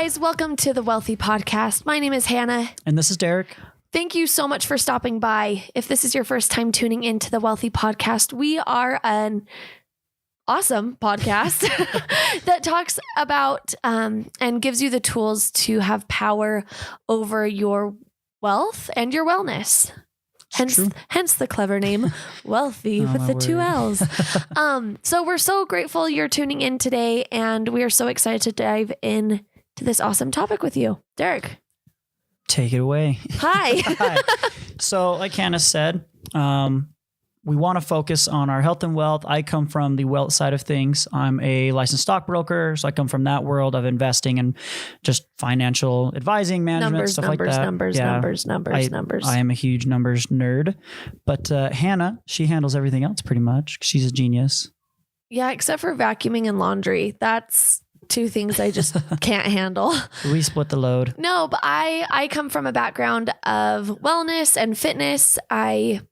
guys, welcome to the Wealthy Podcast. My name is Hannah. And this is Derek. Thank you so much for stopping by. If this is your first time tuning into the Wealthy Podcast, we are an awesome podcast that talks about and gives you the tools to have power over your wealth and your wellness. Hence the clever name, Wealthy, with the two L's. So we're so grateful you're tuning in today, and we are so excited to dive in to this awesome topic with you. Derek. Take it away. Hi. Hi. So like Hannah said, we want to focus on our health and wealth. I come from the wealth side of things. I'm a licensed stockbroker, so I come from that world of investing and just financial advising, management, stuff like that. Numbers. I am a huge numbers nerd. But Hannah, she handles everything else pretty much. She's a genius. Yeah, except for vacuuming and laundry. That's two things I just can't handle. We split the load. No, but I come from a background of wellness and fitness. I'm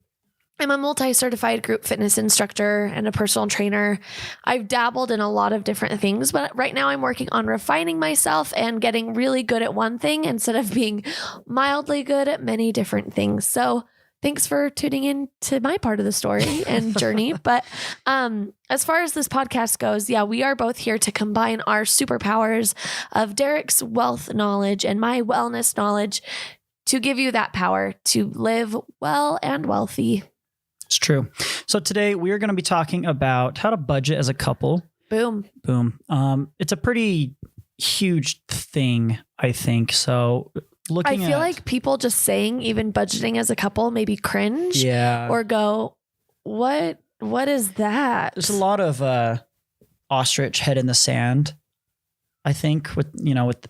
a multi-certified group fitness instructor and a personal trainer. I've dabbled in a lot of different things, but right now I'm working on refining myself and getting really good at one thing instead of being mildly good at many different things. So thanks for tuning in to my part of the story and journey. But as far as this podcast goes, yeah, we are both here to combine our superpowers of Derek's wealth knowledge and my wellness knowledge to give you that power to live well and wealthy. It's true. So today we are going to be talking about how to budget as a couple. Boom. It's a pretty huge thing, I think. So I feel like people just saying even budgeting as a couple maybe cringe or go, what is that? There's a lot of ostrich head in the sand, I think, with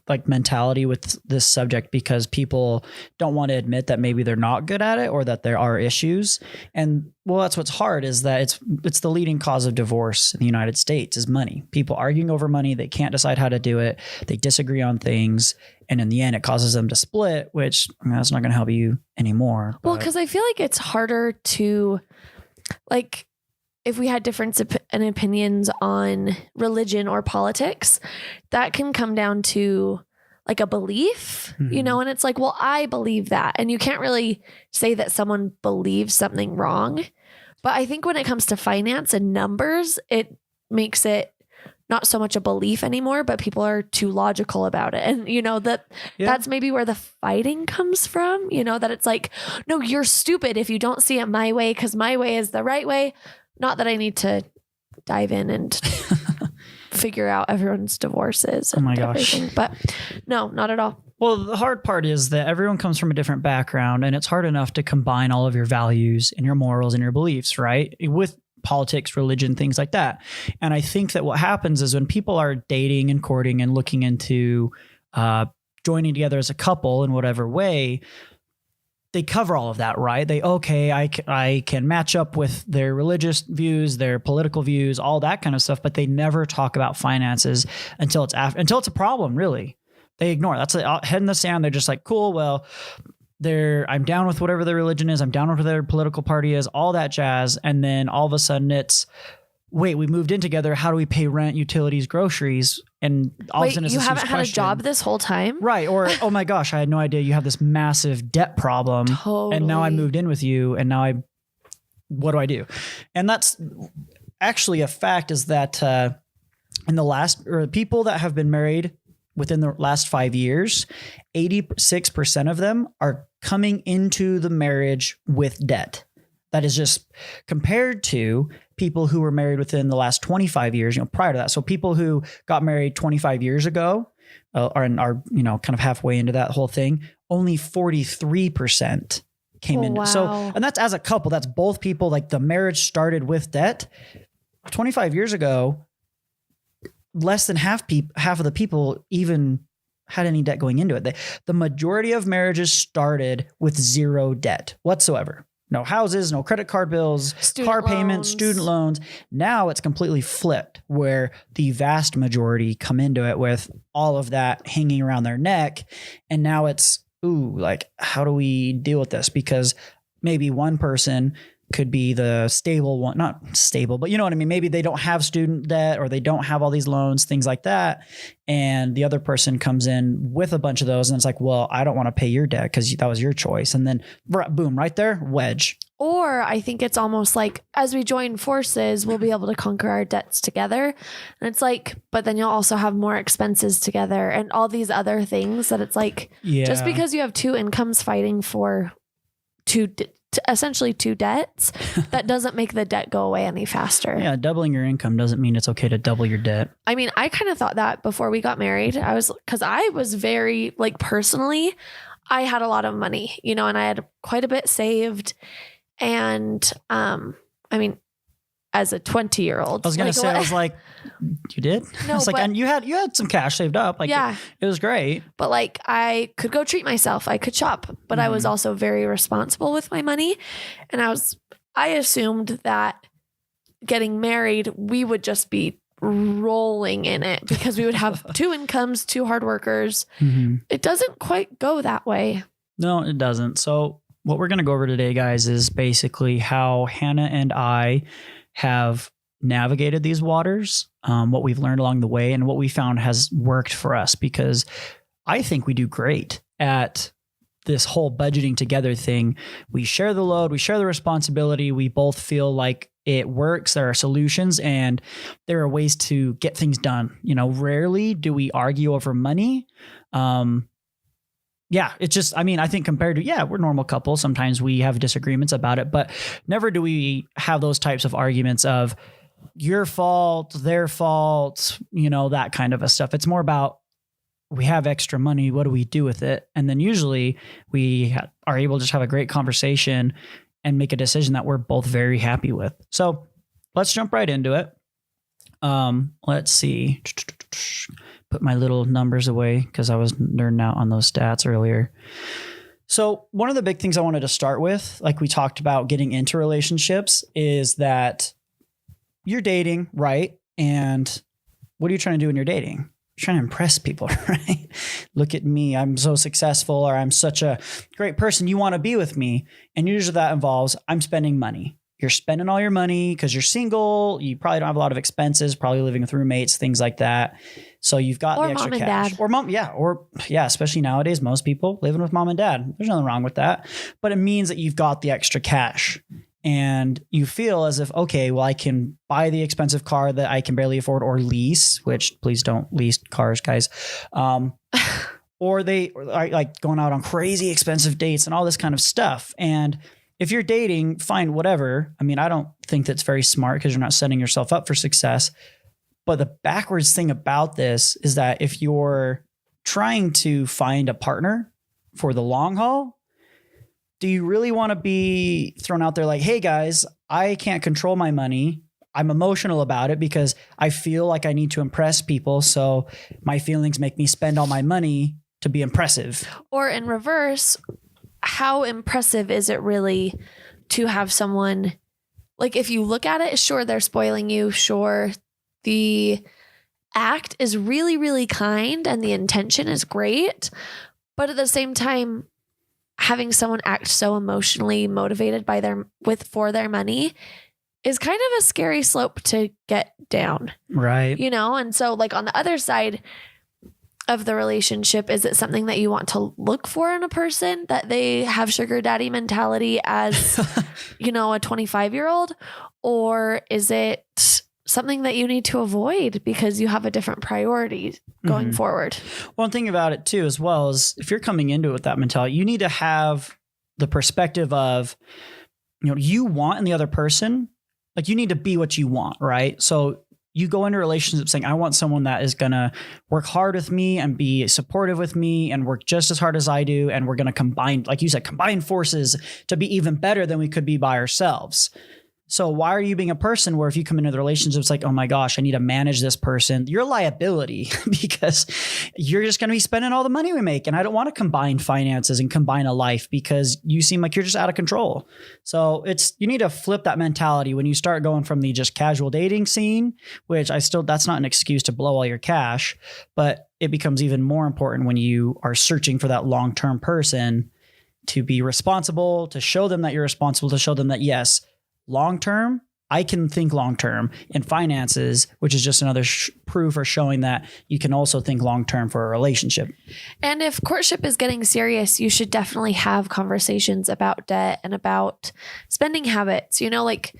like mentality with this subject, because people don't want to admit that maybe they're not good at it or that there are issues. And well, that's what's hard, is that it's the leading cause of divorce in the United States is money. People arguing over money. They can't decide how to do it. They disagree on things. And in the end, it causes them to split, which that's not going to help you anymore. Well, because I feel like it's harder to, like, if we had different opinions on religion or politics, that can come down to like a belief, and it's like, well, I believe that. And you can't really say that someone believes something wrong. But I think when it comes to finance and numbers, it makes it not so much a belief anymore, but people are too logical about it. And that's maybe where the fighting comes from, that it's like, no, you're stupid if you don't see it my way, because my way is the right way. Not that I need to dive in and figure out everyone's divorces. Oh my gosh. But no, not at all. Well, the hard part is that everyone comes from a different background, and it's hard enough to combine all of your values and your morals and your beliefs, right? With politics, religion, things like that. And I think that what happens is when people are dating and courting and looking into joining together as a couple in whatever way, they cover all of that, right? I can match up with their religious views, their political views, all that kind of stuff, but they never talk about finances until it's a problem, really. They ignore it. That's a head in the sand. They're just like, cool, well, I'm down with whatever their religion is. I'm down with whatever their political party is, all that jazz. And then all of a sudden it's, wait, we moved in together. How do we pay rent, utilities, groceries? And all of a sudden it's you haven't had a job this whole time? Right. Or, oh my gosh, I had no idea you have this massive debt problem. Totally. And now I moved in with you, and now what do I do? And that's actually a fact, is that people that have been married within the last 5 years, 86% of them are coming into the marriage with debt. That is just compared to people who were married within the last 25 years, prior to that. So people who got married 25 years ago are kind of halfway into that whole thing. Only 43% came in. Wow. So, and that's as a couple, that's both people, like the marriage started with debt. 25 years ago, less than half of the people even had any debt going into it. The majority of marriages started with zero debt whatsoever. No houses, no credit card bills, car payments, student loans. Now it's completely flipped, where the vast majority come into it with all of that hanging around their neck. And now it's, how do we deal with this? Because maybe one person could be the stable one, not stable, but you know what I mean? Maybe they don't have student debt or they don't have all these loans, things like that. And the other person comes in with a bunch of those and it's like, well, I don't want to pay your debt because that was your choice. And then boom, right there, wedge. Or I think it's almost like as we join forces, we'll be able to conquer our debts together. And it's like, but then you'll also have more expenses together and all these other things that it's like, just because you have two incomes fighting for essentially two debts, that doesn't make the debt go away any faster. Yeah. Doubling your income doesn't mean it's okay to double your debt. I mean, I kind of thought that before we got married. Because I was very, like, personally, I had a lot of money, and I had quite a bit saved. And, I mean, as a 20-year-old, I was going to say, I was like, you did? No, it's like, and you had some cash saved up. Like, yeah, it was great. But like, I could go treat myself. I could shop, but I was also very responsible with my money. And I assumed that getting married, we would just be rolling in it because we would have two incomes, two hard workers. It doesn't quite go that way. No, it doesn't. So what we're going to go over today, guys, is basically how Hannah and I have navigated these waters, what we've learned along the way, and what we found has worked for us, because I think we do great at this whole budgeting together thing. We share the load, we share the responsibility. We both feel like it works. There are solutions and there are ways to get things done. Rarely do we argue over money. Yeah, it's just, I think compared to, we're normal couples. Sometimes we have disagreements about it, but never do we have those types of arguments of your fault, their fault, that kind of a stuff. It's more about, we have extra money. What do we do with it? And then usually we are able to just have a great conversation and make a decision that we're both very happy with. So let's jump right into it. Let's see. Put my little numbers away because I was nerding out on those stats earlier. So one of the big things I wanted to start with, like we talked about getting into relationships, is that you're dating, right? And what are you trying to do when you're dating? You're trying to impress people, right? Look at me. I'm so successful, or I'm such a great person. You want to be with me. And usually that involves, I'm spending money. You're spending all your money because you're single. You probably don't have a lot of expenses, probably living with roommates, things like that. So you've got the extra cash. Dad. Or mom, especially nowadays, most people living with mom and dad. There's nothing wrong with that. But it means that you've got the extra cash. And you feel as if, okay, well, I can buy the expensive car that I can barely afford, or lease, which please don't lease cars, guys. Or they are like going out on crazy expensive dates and all this kind of stuff. And if you're dating, fine, whatever. I don't think that's very smart because you're not setting yourself up for success. But the backwards thing about this is that if you're trying to find a partner for the long haul, do you really want to be thrown out there like, hey guys, I can't control my money. I'm emotional about it because I feel like I need to impress people. So my feelings make me spend all my money to be impressive. Or in reverse, how impressive is it really to have someone, like, if you look at it, sure, they're spoiling you. Sure, the act is really, really kind and the intention is great. But at the same time, having someone act so emotionally motivated for their money is kind of a scary slope to get down. Right. And so like on the other side of the relationship, is it something that you want to look for in a person, that they have sugar daddy mentality as, a 25-year-old? Or is it something that you need to avoid because you have a different priority going forward? One thing about it too, as well, is if you're coming into it with that mentality, you need to have the perspective of, you want in the other person, like you need to be what you want, right? So you go into a relationship saying, I want someone that is going to work hard with me and be supportive with me and work just as hard as I do. And we're going to combine, like you said, combine forces to be even better than we could be by ourselves. So why are you being a person where if you come into the relationship, it's like, oh my gosh, I need to manage this person. You're a liability because you're just going to be spending all the money we make. And I don't want to combine finances and combine a life because you seem like you're just out of control. So you need to flip that mentality when you start going from the just casual dating scene, which that's not an excuse to blow all your cash, but it becomes even more important when you are searching for that long-term person to be responsible, to show them that you're responsible, to show them that, yes, long term, I can think long term. In finances, which is just another proof or showing that you can also think long term for a relationship. And if courtship is getting serious, you should definitely have conversations about debt and about spending habits. You know, like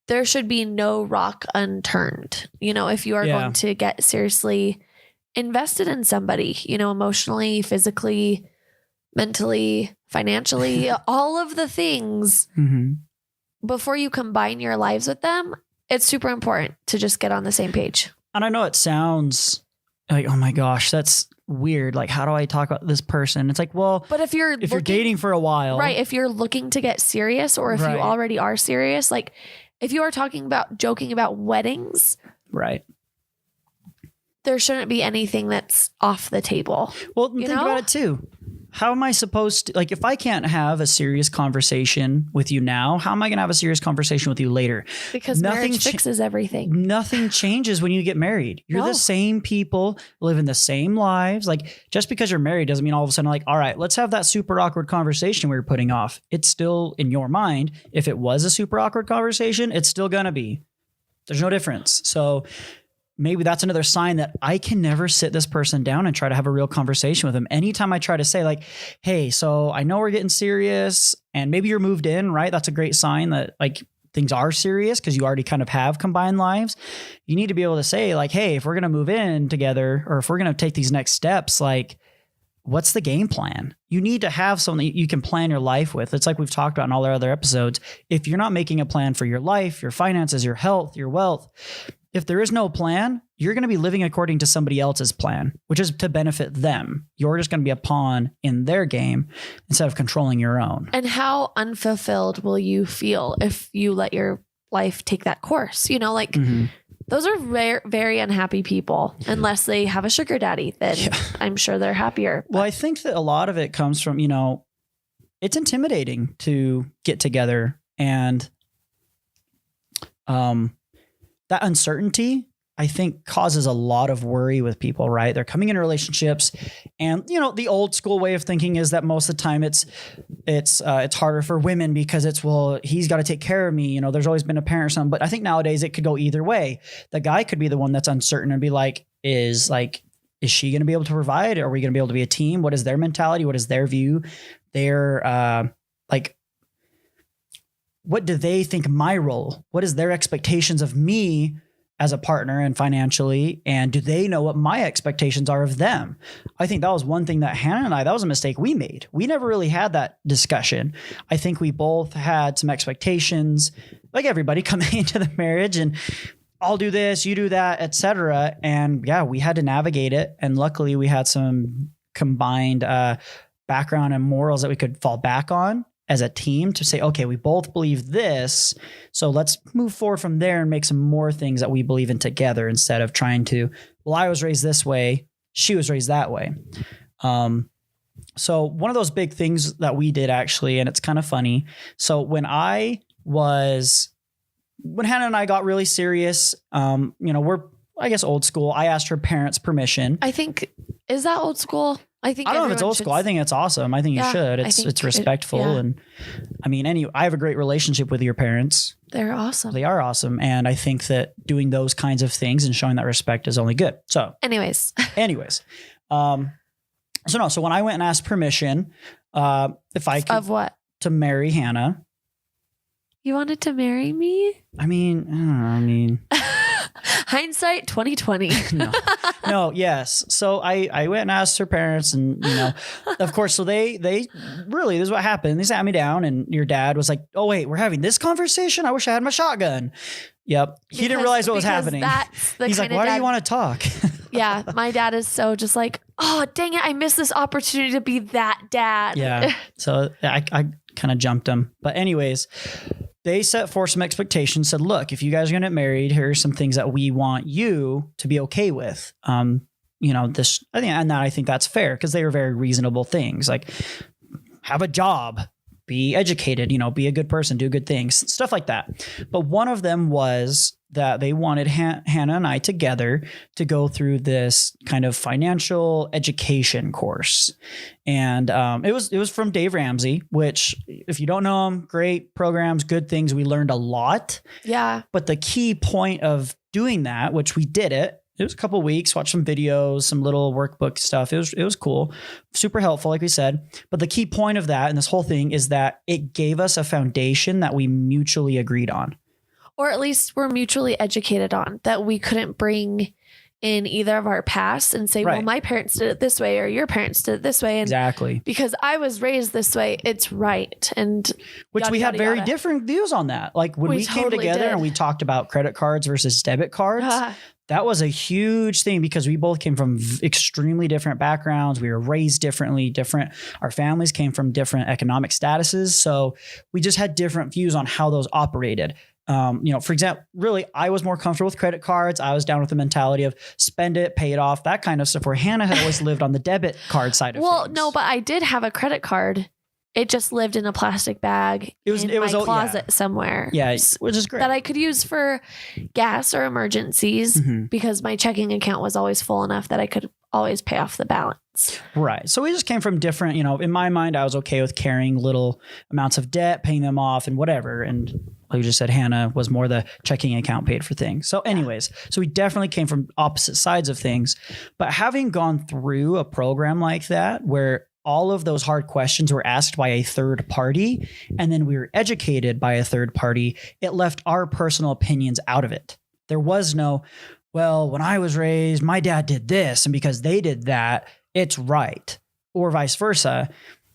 there should be no rock unturned. You know, if you are going to get seriously invested in somebody, you know, emotionally, physically, mentally, financially, all of the things. Mm-hmm. Before you combine your lives with them, it's super important to just get on the same page. And I know it sounds like, oh my gosh, that's weird. Like, how do I talk about this person? It's like, well, but if you're dating for a while, right? If you're looking to get serious, or if you already are serious, like if you are joking about weddings, right? There shouldn't be anything that's off the table. Well, think about it too. How am I supposed to, like, if I can't have a serious conversation with you now, how am I going to have a serious conversation with you later? Because marriage fixes everything. Nothing changes when you get married. You're the same people, living the same lives. Like, just because you're married doesn't mean all of a sudden, like, all right, let's have that super awkward conversation we were putting off. It's still in your mind. If it was a super awkward conversation, it's still going to be. There's no difference. So maybe that's another sign that I can never sit this person down and try to have a real conversation with them. Anytime I try to say like, hey, so I know we're getting serious and maybe you're moved in, right? That's a great sign that like things are serious because you already kind of have combined lives. You need to be able to say like, hey, if we're going to move in together or if we're going to take these next steps, like what's the game plan? You need to have something you can plan your life with. It's like we've talked about in all our other episodes. If you're not making a plan for your life, your finances, your health, your wealth, if there is no plan, you're going to be living according to somebody else's plan, which is to benefit them. You're just going to be a pawn in their game instead of controlling your own. And how unfulfilled will you feel if you let your life take that course? You know, like those are very unhappy people unless they have a sugar daddy. Then I'm sure they're happier. Well, I think that a lot of it comes from, you know, it's intimidating to get together and that uncertainty, I think, causes a lot of worry with people, right? They're coming into relationships and, you know, the old school way of thinking is that most of the time it's harder for women because it's, well, he's got to take care of me. You know, there's always been a parent or something, but I think nowadays it could go either way. The guy could be the one that's uncertain and be like, is she going to be able to provide? Are we going to be able to be a team? What is their mentality? What is their view? Their, what do they think my role? What is their expectations of me as a partner and financially? And do they know what my expectations are of them? I think that was one thing that Hannah and that was a mistake we made. We never really had that discussion. I think we both had some expectations, like everybody coming into the marriage and I'll do this, you do that, etc. And yeah, we had to navigate it. And luckily we had some combined background and morals that we could fall back on as a team to say, okay, we both believe this. So let's move forward from there and make some more things that we believe in together instead of trying to, well, I was raised this way, she was raised that way. So one of those big things that we did actually, and it's kind of funny. So when Hannah and I got really serious, you know, we're, I guess, old school. I asked her parents' permission. I think, is that old school? I don't know if it's old school. I think it's awesome. I think you should. It's respectful. And I mean, I have a great relationship with your parents. They're awesome. They are awesome. And I think that doing those kinds of things and showing that respect is only good. So anyways. So when I went and asked permission, if I could. Of what? To marry Hannah. You wanted to marry me? I mean. Hindsight 2020. No, yes. So I went and asked her parents and, you know, of course, so they really, this is what happened. They sat me down and your dad was like, oh, wait, we're having this conversation? I wish I had my shotgun. Yep. He didn't realize what was happening. He's like, why do you want to talk? Yeah. My dad is so just like, oh, dang it. I missed this opportunity to be that dad. Yeah. So I kind of jumped him. But anyways, they set forth some expectations, said, look, if you guys are going to get married, here are some things that we want you to be okay with. You know, I think that's fair because they were very reasonable things, like have a job, be educated, you know, be a good person, do good things, stuff like that. But one of them was that they wanted Hannah and I together to go through this kind of financial education course. And it was from Dave Ramsey, which if you don't know him, great programs, good things. We learned a lot. Yeah. But the key point of doing that, which we did it was a couple of weeks, watched some videos, some little workbook stuff. It was cool, super helpful, like we said. But the key point of that and this whole thing is that it gave us a foundation that we mutually agreed on. Or at least we're mutually educated on, that we couldn't bring in either of our past and say, well, my parents did it this way or your parents did it this way. And exactly. Because I was raised this way, it's right. And which we had very different views on that. Like when we came together and we talked about credit cards versus debit cards, that was a huge thing because we both came from extremely different backgrounds. We were raised differently, our families came from different economic statuses. So we just had different views on how those operated. For example, really, I was more comfortable with credit cards. I was down with the mentality of spend it, pay it off, that kind of stuff, where Hannah had always lived on the debit card side of things. Well, no, but I did have a credit card. It just lived in a plastic bag in my closet somewhere. Yeah, which is great. That I could use for gas or emergencies because my checking account was always full enough that I could always pay off the balance. Right. So we just came from different, in my mind, I was okay with carrying little amounts of debt, paying them off and whatever. And like you just said, Hannah was more the checking account paid for things. So anyways, so we definitely came from opposite sides of things. But having gone through a program like that where all of those hard questions were asked by a third party, and then we were educated by a third party, it left our personal opinions out of it. There was no, well, when I was raised, my dad did this, and because they did that, it's right, or vice versa.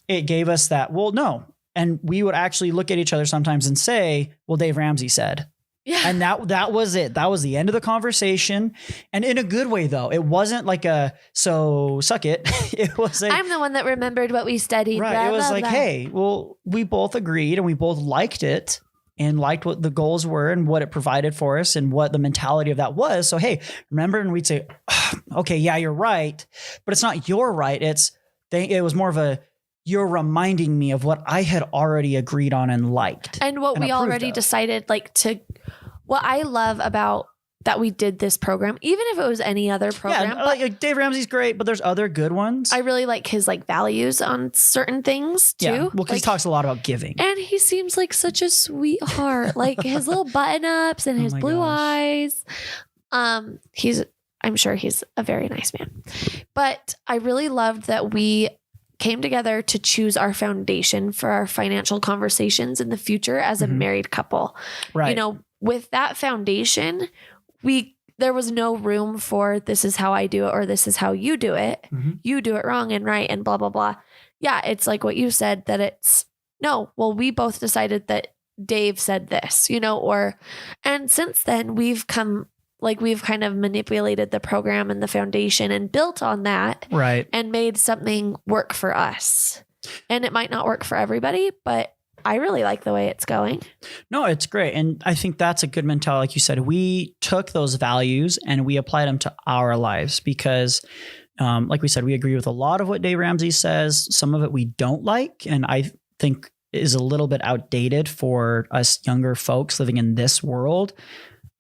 It gave us that, well, no. And we would actually look at each other sometimes and say, well, Dave Ramsey said. Yeah. And that was it. That was the end of the conversation. And in a good way, though. It wasn't like so suck it. It was I'm the one that remembered what we studied. Right. Blah, it was blah, blah. Hey, well, we both agreed and we both liked it and liked what the goals were and what it provided for us and what the mentality of that was. So, hey, remember? And we'd say, okay, yeah, you're right. But it's not your right. It was more of a, you're reminding me of what I had already agreed on and liked. And what we already decided, what I love about that we did this program, even if it was any other program. Yeah, like Dave Ramsey's great, but there's other good ones. I really like his values on certain things too. Yeah, well, because he talks a lot about giving. And he seems like such a sweetheart. Like his little button ups and his blue eyes. I'm sure he's a very nice man. But I really loved that we came together to choose our foundation for our financial conversations in the future as a married couple. Right. With that foundation, there was no room for this is how I do it or this is how you do it. Mm-hmm. You do it wrong and right and blah, blah, blah. Yeah, it's like what you said that we both decided that Dave said this, and since then we've kind of manipulated the program and the foundation and built on that. Right. And made something work for us. And it might not work for everybody, but I really like the way it's going. No, it's great. And I think that's a good mentality. Like you said, we took those values and we applied them to our lives because, like we said, we agree with a lot of what Dave Ramsey says. Some of it we don't like. And I think is a little bit outdated for us younger folks living in this world.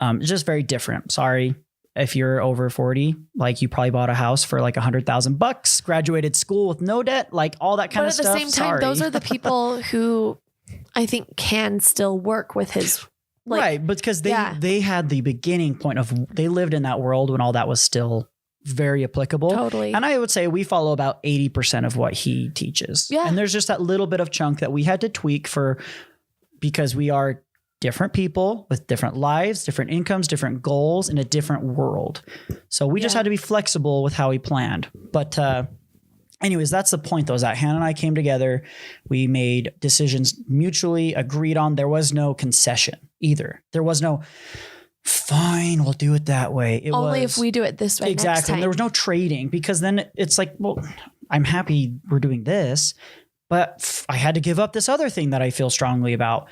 It's just very different. Sorry. If you're over 40, you probably bought a house for $100,000, graduated school with no debt, all that kind of stuff. But at the same time, those are the people who I think can still work with his. Right. Because they had the beginning point of, they lived in that world when all that was still very applicable. Totally. And I would say we follow about 80% of what he teaches. Yeah. And there's just that little bit of chunk that we had to tweak because we are different people with different lives, different incomes, different goals in a different world. So we just had to be flexible with how we planned. But anyways, that's the point though, is that Hannah and I came together. We made decisions mutually agreed on. There was no concession either. There was no, fine, we'll do it that way. It only was, if we do it this way. Exactly. Next time. And there was no trading because then it's like, well, I'm happy we're doing this, but I had to give up this other thing that I feel strongly about.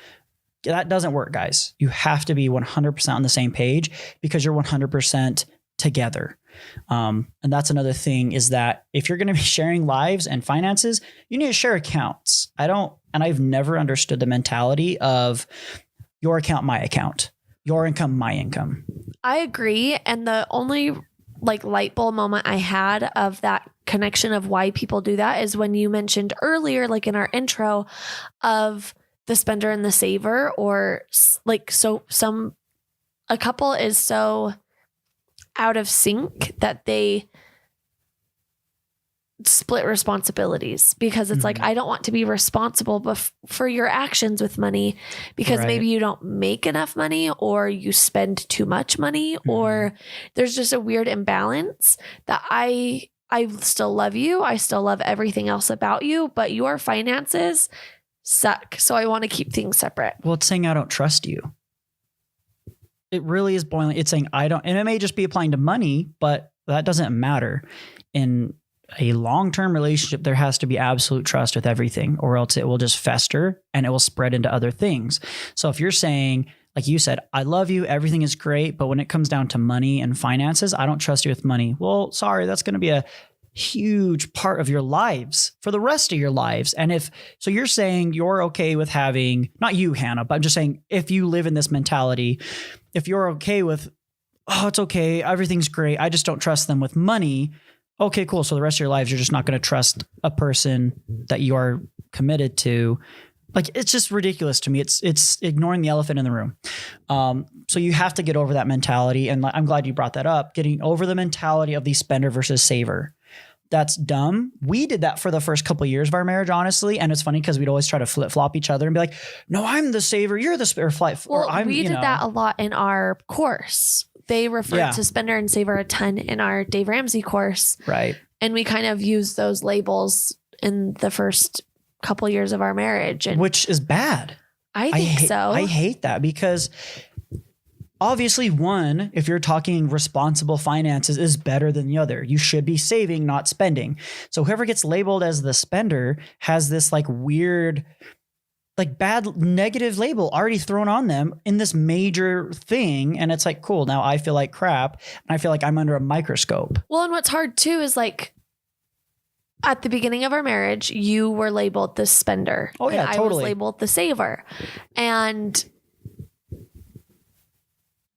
That doesn't work, guys. You have to be 100% on the same page because you're 100% together. And that's another thing is that if you're going to be sharing lives and finances, you need to share accounts. I've never understood the mentality of your account, my account. your income, my income. I agree. And the only like light bulb moment I had of that connection of why people do that is when you mentioned earlier, like in our intro, of the spender and the saver, or like, so a couple is so out of sync that they split responsibilities, because it's like, I don't want to be responsible for your actions with money, because maybe you don't make enough money, or you spend too much money, or there's just a weird imbalance that I still love you. I still love everything else about you, but your finances suck. So I want to keep things separate. Well, it's saying I don't trust you. It really is boiling. It's saying I don't, and it may just be applying to money, but that doesn't matter. In a long-term relationship, there has to be absolute trust with everything, or else it will just fester and it will spread into other things. So if you're saying, like you said, I love you, everything is great, but when it comes down to money and finances, I don't trust you with money. Well, sorry, that's going to be a huge part of your lives for the rest of your lives. And if, so you're saying you're okay with having, not you, Hannah, but I'm just saying, if you live in this mentality, if you're okay with, oh, it's okay, everything's great, I just don't trust them with money. Okay, cool. So the rest of your lives, you're just not going to trust a person that you are committed to. Like, it's just ridiculous to me. It's ignoring the elephant in the room. So you have to get over that mentality. And I'm glad you brought that up. Getting over the mentality of the spender versus saver. That's dumb. We did that for the first couple of years of our marriage, honestly. And it's funny because we'd always try to flip flop each other and be like, no, I'm the saver, you're the spender. We did that a lot in our course. They referred to spender and saver a ton in our Dave Ramsey course. Right. And we kind of used those labels in the first couple years of our marriage. And which is bad. I think so. I hate that, because obviously, one, if you're talking responsible finances, is better than the other. You should be saving, not spending. So whoever gets labeled as the spender has this like weird, like bad negative label already thrown on them in this major thing. And it's like, cool, now I feel like crap. And I feel like I'm under a microscope. Well, and what's hard too is like, at the beginning of our marriage, you were labeled the spender. Oh yeah, and totally. I was labeled the saver. And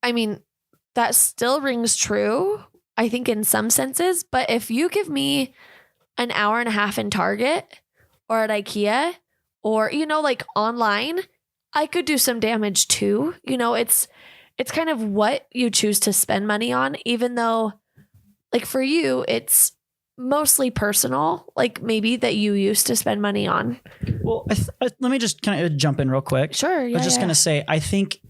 I mean, that still rings true, I think, in some senses. But if you give me an hour and a half in Target or at IKEA or, like online, I could do some damage too. It's kind of what you choose to spend money on, even though, like, for you, it's mostly personal, like maybe that you used to spend money on. Well, let me just kind of jump in real quick. Sure. Yeah, I was just going to say, I think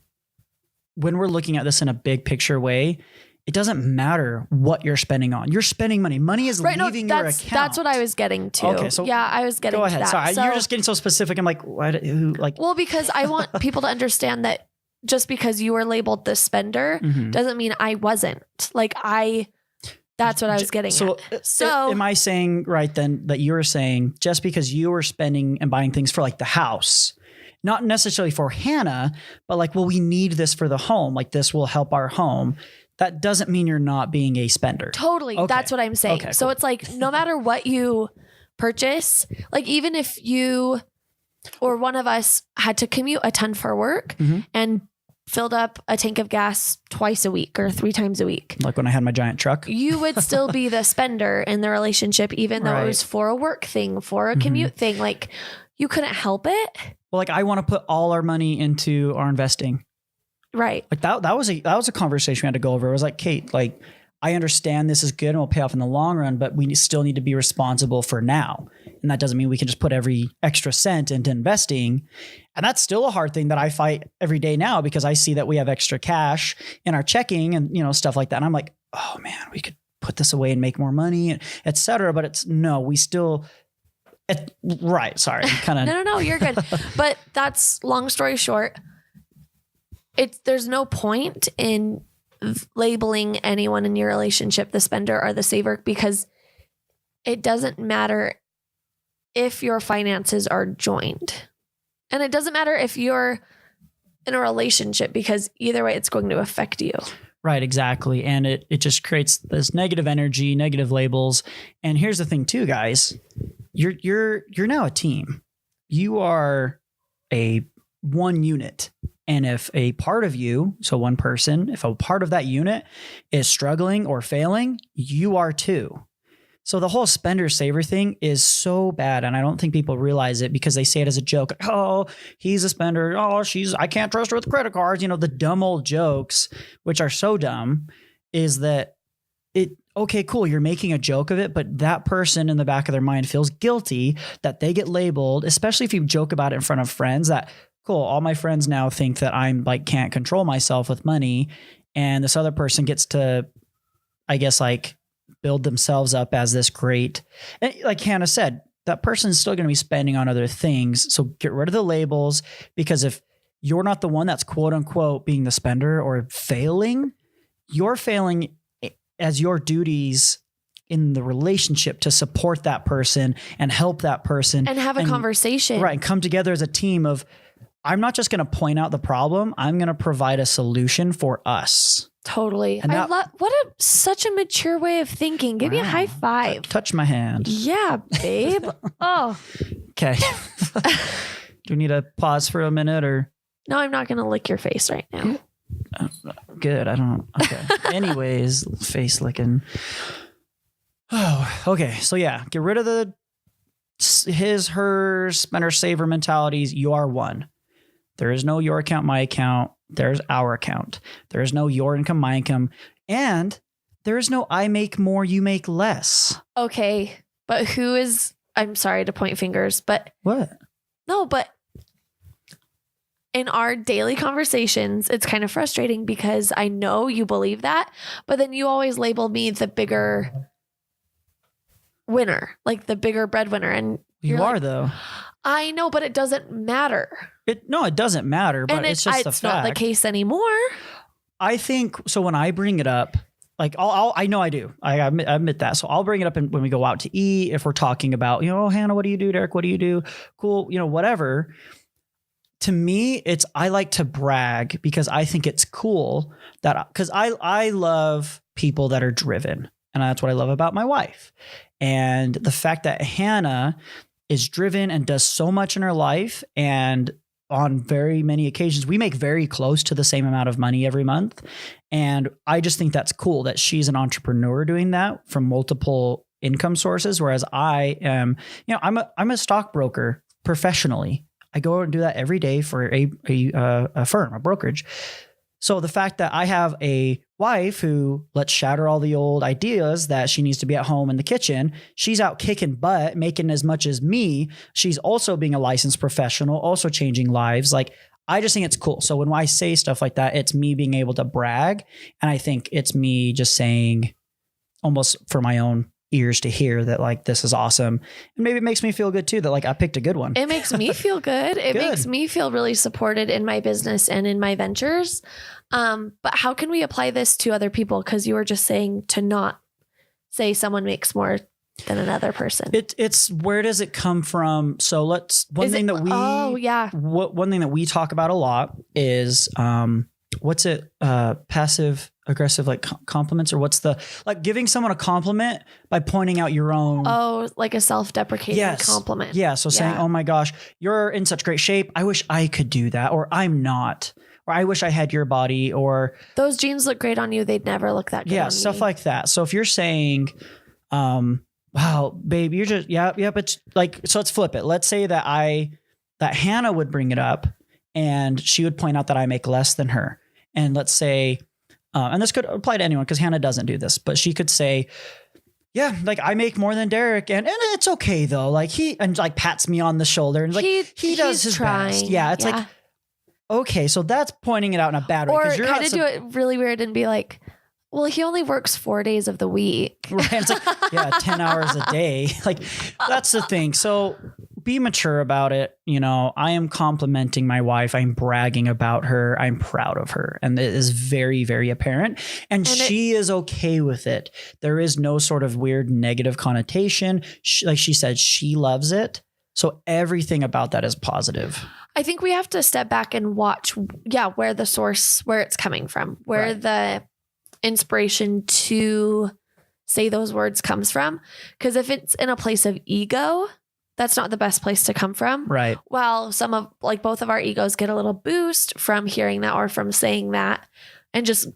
when we're looking at this in a big picture way, it doesn't matter what you're spending on. You're spending money. Money is leaving your account. That's what I was getting to. Okay, so yeah, I was getting go ahead. to that. Sorry, you're just getting so specific. I'm like, what? Well, because I want people to understand that just because you were labeled the spender doesn't mean I wasn't. Like that's what I was getting at. So am I saying right then that you're saying just because you were spending and buying things for like the house, not necessarily for Hannah, but like, well, we need this for the home. Like this will help our home. That doesn't mean you're not being a spender. Totally. Okay. That's what I'm saying. Okay, so it's like, no matter what you purchase, like even if you or one of us had to commute a ton for work and filled up a tank of gas twice a week or 3 times a week. Like when I had my giant truck. You would still be the spender in the relationship, even though it was for a work thing, for a commute thing. Like you couldn't help it. Well, like I want to put all our money into our investing. Right. Like that was a conversation we had to go over. It was like, Kate, like I understand this is good and will pay off in the long run, but we still need to be responsible for now. And that doesn't mean we can just put every extra cent into investing. And that's still a hard thing that I fight every day now, because I see that we have extra cash in our checking and, stuff like that. And I'm like, oh man, we could put this away and make more money, et cetera. But we still, right. Sorry. Kind of. No, you're good. But that's, long story short, there's no point in labeling anyone in your relationship the spender or the saver, because it doesn't matter if your finances are joined. And it doesn't matter if you're in a relationship, because either way it's going to affect you. Right, exactly. And it just creates this negative energy, negative labels. And here's the thing too, guys. You're now a team. You are a one unit. And if a part of you, so one person, if a part of that unit is struggling or failing, you are too. So the whole spender saver thing is so bad. And I don't think people realize it because they say it as a joke. Oh, he's a spender. Oh, I can't trust her with credit cards. You know, the dumb old jokes, which are so dumb, is that okay, cool. You're making a joke of it, but that person in the back of their mind feels guilty that they get labeled, especially if you joke about it in front of friends that, cool, all my friends now think that I'm like, can't control myself with money. And this other person gets to, I guess, like, build themselves up as this great, and like Hannah said, that person's still going to be spending on other things. So get rid of the labels, because if you're not the one that's quote unquote being the spender or failing, you're failing as your duties in the relationship to support that person and help that person and have a conversation. Right. And come together as a team of, I'm not just going to point out the problem. I'm going to provide a solution for us. Totally. And I love such a mature way of thinking. Give me a high five. Touch my hand. Yeah, babe. Oh. Okay. Do we need to pause for a minute or? No, I'm not going to lick your face right now. Good. I don't. Okay. Anyways, face licking. Oh, okay. So yeah, get rid of the his, her, spender, saver mentalities. You are one. There is no your account, my account. There's our account. There is no your income, my income. And there is no I make more, you make less. Okay. But I'm sorry to point fingers, but. What? No, but in our daily conversations, it's kind of frustrating because I know you believe that, but then you always label me the bigger winner, like the bigger breadwinner. And you are, though. I know, but it doesn't matter. It doesn't matter, but it's just the fact. It's not the case anymore. I think so. When I bring it up, like I know I do. I admit that. So I'll bring it up when we go out to eat, if we're talking about, oh, Hannah, what do you do? Derek, what do you do? Cool. Whatever. To me, I like to brag because I think it's cool because I love people that are driven, and that's what I love about my wife. And the fact that Hannah is driven and does so much in her life, and on very many occasions, we make very close to the same amount of money every month. And I just think that's cool that she's an entrepreneur doing that from multiple income sources. Whereas I am, I'm a stockbroker professionally. I go and do that every day for a firm, a brokerage. So the fact that I have a wife who, let's shatter all the old ideas that she needs to be at home in the kitchen. She's out kicking butt, making as much as me. She's also being a licensed professional, also changing lives. Like, I just think it's cool. So when I say stuff like that, it's me being able to brag. And I think it's me just saying, almost for my own ears to hear, that like, this is awesome. And maybe it makes me feel good too, that like I picked a good one. It makes me feel good. It makes me feel really supported in my business and in my ventures. But how can we apply this to other people? Because you were just saying to not say someone makes more than another person. It's where does it come from? So one thing that we talk about a lot is passive aggressive, like compliments, or what's the, like giving someone a compliment by pointing out your own. Oh, like a self-deprecating compliment. Yeah. So saying, oh my gosh, you're in such great shape. I wish I could do that. Or I'm not, or I wish I had your body, or those jeans look great on you. They'd never look that good on stuff me. Like that. So if you're saying, wow, babe, you're just, but like, so let's flip it. Let's say that Hannah would bring it up and she would point out that I make less than her. And let's say, and this could apply to anyone because Hannah doesn't do this, but she could say, yeah, like I make more than Derek, and it's okay though. Like he pats me on the shoulder and like he does his best. Yeah. It's like, okay, so that's pointing it out in a bad way. Or kind of do it really weird and be like, well, he only works 4 days of the week. Right. It's like, 10 hours a day. Like that's the thing. So be mature about it. I am complimenting my wife. I'm bragging about her. I'm proud of her. And it is very, very apparent. And she is okay with it. There is no sort of weird negative connotation. Like she said, she loves it. So everything about that is positive. I think we have to step back and watch, where it's coming from, where the inspiration to say those words comes from. Because if it's in a place of ego, that's not the best place to come from. Right. While both of our egos get a little boost from hearing that or from saying that and just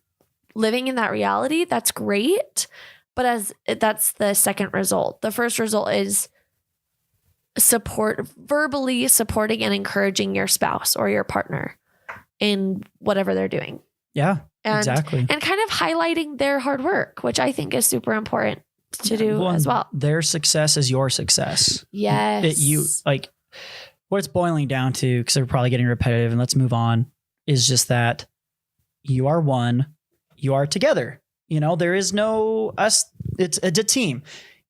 living in that reality, that's great. But that's the second result. The first result is verbally supporting and encouraging your spouse or your partner in whatever they're doing. Yeah, exactly. And kind of highlighting their hard work, which I think is super important to do as well. Their success is your success. Yes. What it's boiling down to, because we're probably getting repetitive and let's move on, is just that you are one, you are together. There is no us. It's a team.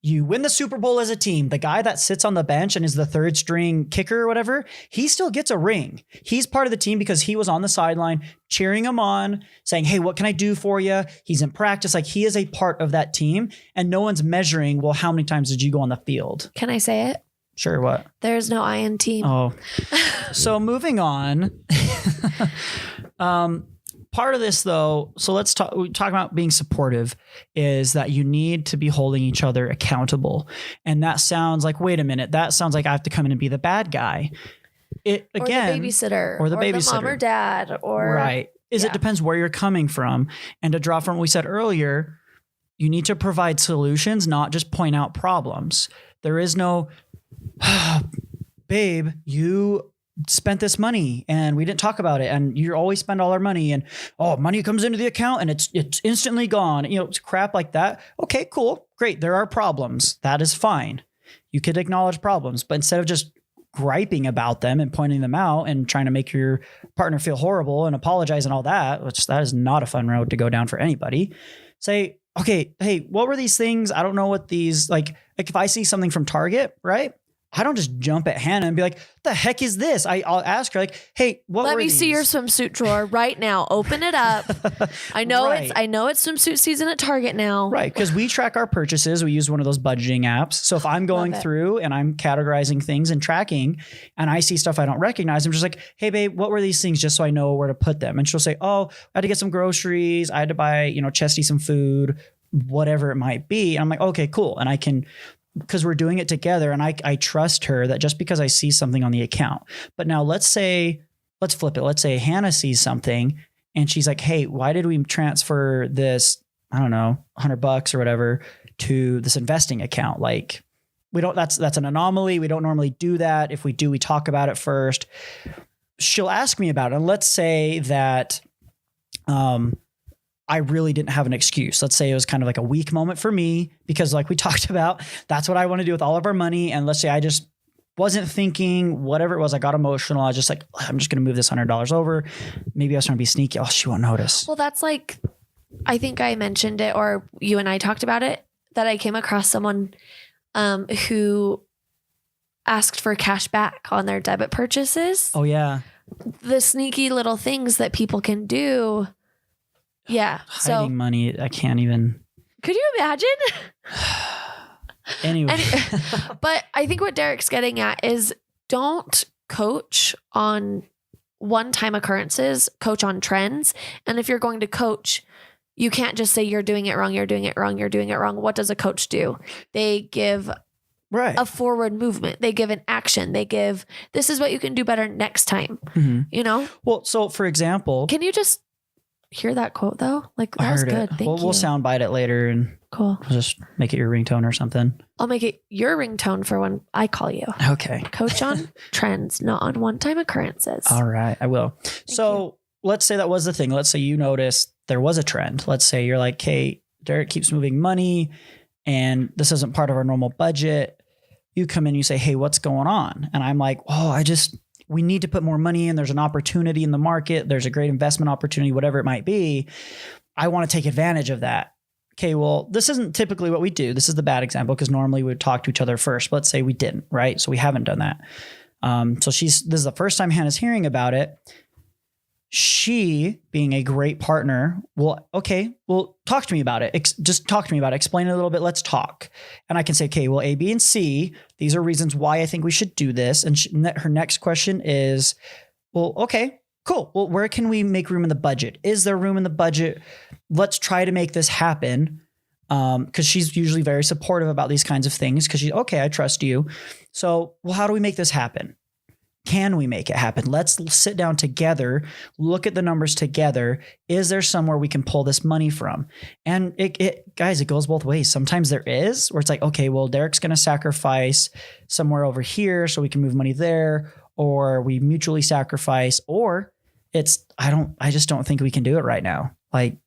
You win the Super Bowl as a team. The guy that sits on the bench and is the third string kicker or whatever, he still gets a ring. He's part of the team because he was on the sideline cheering him on, saying, hey, what can I do for you? He's in practice. Like, he is a part of that team, and no one's measuring, well, how many times did you go on the field? Can I say it? Sure, what? There's no I in team. Oh. So moving on. Part of this, though, so we talk about being supportive, is that you need to be holding each other accountable. And that sounds like, wait a minute, that sounds like I have to come in and be the bad guy. Or the babysitter. Or the mom or dad. Right. It depends where you're coming from. And to draw from what we said earlier, you need to provide solutions, not just point out problems. There is no, babe, you spent this money and we didn't talk about it, and you always spend all our money, and money comes into the account and it's instantly gone. It's crap like that. Okay, cool, great. There are problems. That is fine. You could acknowledge problems, but instead of just griping about them and pointing them out and trying to make your partner feel horrible and apologize and all that, which that is not a fun road to go down for anybody. Say, okay, hey, what were these things? I don't know what these, like if I see something from Target, right? I don't just jump at Hannah and be like, the heck is this? I'll ask her, like, hey, what Let were me these? see your swimsuit drawer right now. Open it up. I know Right. it's swimsuit season at Target now. Right, because we track our purchases. We use one of those budgeting apps. So if I'm going through and I'm categorizing things and tracking, and I see stuff I don't recognize, I'm just like, hey, babe, what were these things? Just so I know where to put them. And she'll say, oh, I had to get some groceries. I had to buy, Chesty some food, whatever it might be. And I'm like, okay, cool. And I can, because we're doing it together, and I trust her that just because I see something on the account. But now let's flip it. Let's say Hannah sees something and she's like, hey, why did we transfer this, I don't know, $100 or whatever to this investing account? Like, that's an anomaly. We don't normally do that. If we do, we talk about it first. She'll ask me about it. And let's say that, I really didn't have an excuse. Let's say it was kind of like a weak moment for me because, like we talked about, that's what I want to do with all of our money. And let's say I just wasn't thinking, whatever it was, I got emotional. I was just like, I'm just going to move this $100 over. Maybe I was trying to be sneaky. Oh, she won't notice. Well, that's like, I think I mentioned it, or you and I talked about it, that I came across someone who asked for cash back on their debit purchases. Oh, yeah. The sneaky little things that people can do. Yeah. Hiding money. I can't even. Could you imagine? Anyway. But I think what Derek's getting at is, don't coach on one-time occurrences, coach on trends. And if you're going to coach, you can't just say you're doing it wrong, you're doing it wrong, you're doing it wrong. What does a coach do? They give a forward movement. They give an action. They give, this is what you can do better next time. Mm-hmm. Well, so for example, can you just hear that quote though? Like, that was good. Thank you. We'll soundbite it later and cool. We'll just make it your ringtone or something. I'll make it your ringtone for when I call you. Okay. Coach on trends, not on one-time occurrences. All right. I will. So let's say that was the thing. Let's say you noticed there was a trend. Let's say you're like, hey, Derek keeps moving money and this isn't part of our normal budget. You come in, you say, hey, what's going on? And I'm like, we need to put more money in. There's an opportunity in the market. There's a great investment opportunity, whatever it might be. I want to take advantage of that. Okay, well, this isn't typically what we do. This is the bad example because normally we would talk to each other first. But let's say we didn't, right? So we haven't done that. So this is the first time Hannah's hearing about it. She, being a great partner, talk to me about it. Just talk to me about it. Explain it a little bit. Let's talk. And I can say, okay, well, A, B, and C, these are reasons why I think we should do this. And her next question is, well, okay, cool. Well, where can we make room in the budget? Is there room in the budget? Let's try to make this happen. Because she's usually very supportive about these kinds of things because she's okay, I trust you. So, well, how do we make this happen? Can we make it happen? Let's sit down together, look at the numbers together. Is there somewhere we can pull this money from? And guys, it goes both ways. Sometimes there is where it's like, okay, well, Derek's going to sacrifice somewhere over here so we can move money there, or we mutually sacrifice, or I just don't think we can do it right now. Like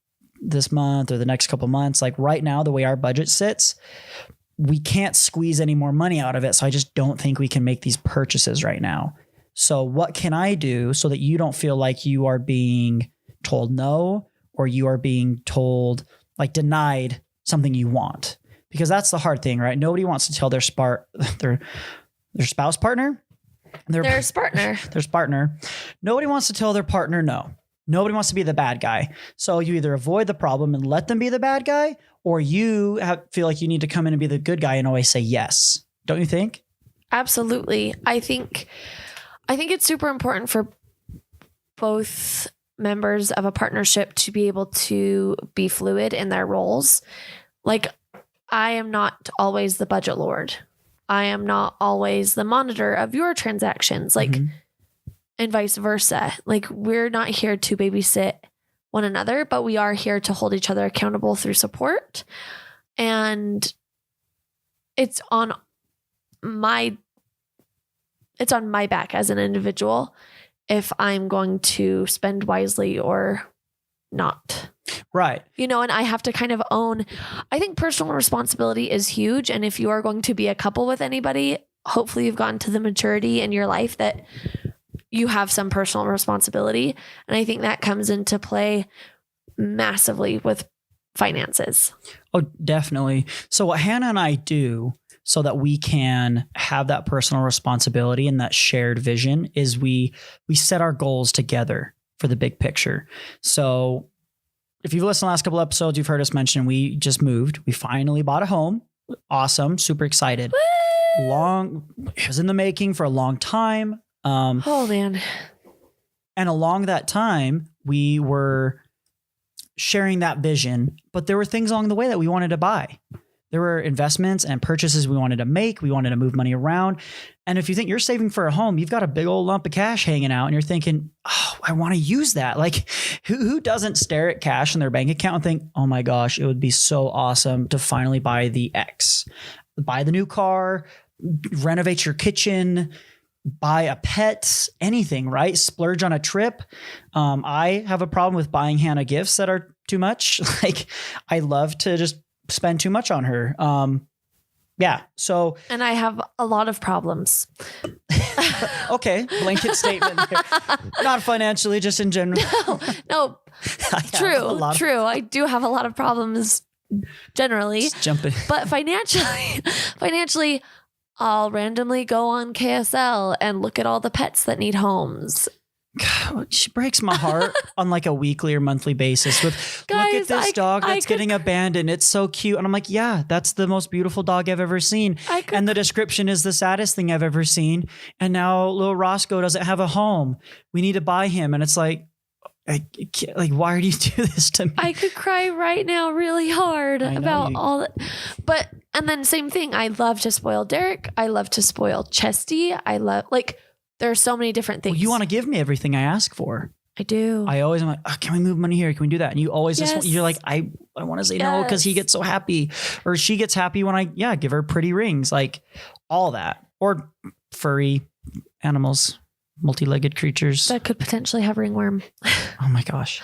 this month or the next couple months, like right now, the way our budget sits, we can't squeeze any more money out of it. So I just don't think we can make these purchases right now. So what can I do so that you don't feel like you are being told no, or you are being told, like, denied something you want? Because that's the hard thing, right? Nobody wants to tell their spouse partner, their partner. Nobody wants to tell their partner no. Nobody wants to be the bad guy. So you either avoid the problem and let them be the bad guy, or you feel like you need to come in and be the good guy and always say yes. Don't you think? Absolutely. I think it's super important for both members of a partnership to be able to be fluid in their roles. Like, I am not always the budget lord. I am not always the monitor of your transactions, like, and vice versa. Like, we're not here to babysit one another, but we are here to hold each other accountable through support. And it's on my back as an individual if I'm going to spend wisely or not. Right. And I have to kind of own, I think personal responsibility is huge. And if you are going to be a couple with anybody, hopefully you've gotten to the maturity in your life that you have some personal responsibility. And I think that comes into play massively with finances. Oh, definitely. So what Hannah and I do so that we can have that personal responsibility and that shared vision is we set our goals together for the big picture. So if you've listened to the last couple episodes, you've heard us mention we just moved. We finally bought a home. Awesome. Super excited. It was in the making for a long time. Oh man. And along that time, we were sharing that vision, but there were things along the way that we wanted to buy. There were investments and purchases we wanted to make. We wanted to move money around. And if you think you're saving for a home, you've got a big old lump of cash hanging out and you're thinking, oh, I want to use that. Like who doesn't stare at cash in their bank account and think, oh my gosh, it would be so awesome to finally buy the X, buy the new car, renovate your kitchen, buy a pet, anything, right? Splurge on a trip. I have a problem with buying Hannah gifts that are too much. Like I love to just spend too much on her. Yeah. So, and I have a lot of problems. Okay. Blanket statement here. Not financially, just in general. No. True. I do have a lot of problems generally, just jumping. But financially, I'll randomly go on KSL and look at all the pets that need homes. God, she breaks my heart on like a weekly or monthly basis with, guys, look at this dog that's getting abandoned. It's so cute. And I'm like, yeah, that's the most beautiful dog I've ever seen. And the description is the saddest thing I've ever seen. And now little Roscoe doesn't have a home. We need to buy him. And it's like, why do you do this to me? I could cry right now really hard about all that. But, and then same thing. I love to spoil Derek. I love to spoil Chesty. There are so many different things. Well, you want to give me everything I ask for. I do. I always am like, oh, can we move money here? Can we do that? And you always you're like, I want to say no because he gets so happy, or she gets happy when I give her pretty rings, like all that, or furry animals, multi-legged creatures that could potentially have ringworm. Oh my gosh.